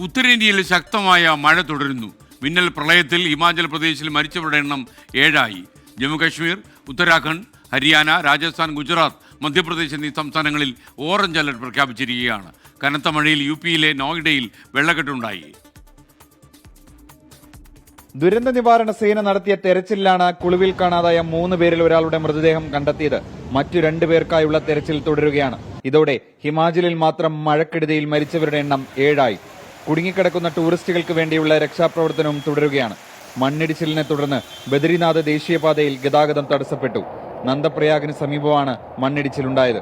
ഉത്തരേന്ത്യയിൽ ശക്തമായ മഴ തുടരുന്നു. മിന്നൽ പ്രളയത്തിൽ ഹിമാചൽ പ്രദേശിൽ മരിച്ചവരുടെ എണ്ണം 7 ജമ്മുകശ്മീർ, ഉത്തരാഖണ്ഡ്, ഹരിയാന, രാജസ്ഥാൻ, ഗുജറാത്ത്, മധ്യപ്രദേശ് എന്നീ സംസ്ഥാനങ്ങളിൽ ഓറഞ്ച് അലർട്ട് പ്രഖ്യാപിച്ചിരിക്കുകയാണ്. കനത്ത മഴയിൽ യുപിയിലെ നോയിഡയിൽ വെള്ളക്കെട്ടുണ്ടായി. ദുരന്ത നിവാരണ സേന നടത്തിയ തെരച്ചിലാണ് കുളുവിൽ കാണാതായ 3 പേരിൽ ഒരാളുടെ മൃതദേഹം കണ്ടെത്തിയത്. മറ്റു 2 പേർക്കായുള്ള തെരച്ചിൽ തുടരുകയാണ്. ഇതോടെ ഹിമാചലിൽ മാത്രം മഴക്കെടുതിയിൽ മരിച്ചവരുടെ എണ്ണം 7 കുടുങ്ങിക്കിടക്കുന്ന ടൂറിസ്റ്റുകൾക്ക് വേണ്ടിയുള്ള രക്ഷാപ്രവർത്തനവും തുടരുകയാണ്. മണ്ണിടിച്ചിലിനെ തുടർന്ന് ബദരിനാഥ് ദേശീയപാതയിൽ ഗതാഗതം തടസ്സപ്പെട്ടു. നന്ദപ്രയാഗിന് സമീപമാണ് മണ്ണിടിച്ചിലുണ്ടായത്.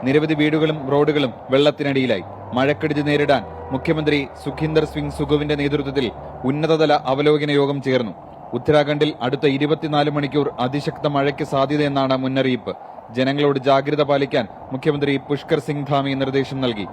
നിരവധി വീടുകളും റോഡുകളും വെള്ളത്തിനടിയിലായി. മഴക്കെടുതി നേരിടാൻ മുഖ്യമന്ത്രി സുഖീന്ദർ സിംഗ് സുഖുവിന്റെ നേതൃത്വത്തിൽ ഉന്നതതല അവലോകന യോഗം ചേർന്നു. ഉത്തരാഖണ്ഡിൽ അടുത്ത 24 മണിക്കൂർ അതിശക്ത മഴയ്ക്ക് സാധ്യതയെന്നാണ് മുന്നറിയിപ്പ്. ജനങ്ങളോട് ജാഗ്രത പാലിക്കാൻ മുഖ്യമന്ത്രി പുഷ്കർ സിംഗ് ധാമി നിർദ്ദേശം നൽകി.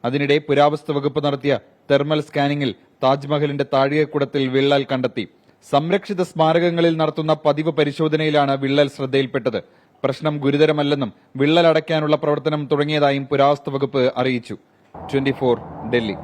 അതിനിടെ പുരാവസ്തു വകുപ്പ് നടത്തിയ തെർമൽ സ്കാനിംഗിൽ താജ്മഹലിന്റെ താഴികക്കുടത്തിൽ വിള്ളൽ കണ്ടെത്തി. സംരക്ഷിത സ്മാരകങ്ങളിൽ നടത്തുന്ന പതിവ് പരിശോധനയിലാണ് വിള്ളൽ ശ്രദ്ധയിൽപ്പെട്ടത്. പ്രശ്നം ഗുരുതരമല്ലെന്നും വിള്ളൽ അടയ്ക്കാനുള്ള പ്രവർത്തനം തുടങ്ങിയതായും പുരാവസ്തു വകുപ്പ് അറിയിച്ചു. 24 ഡൽഹി.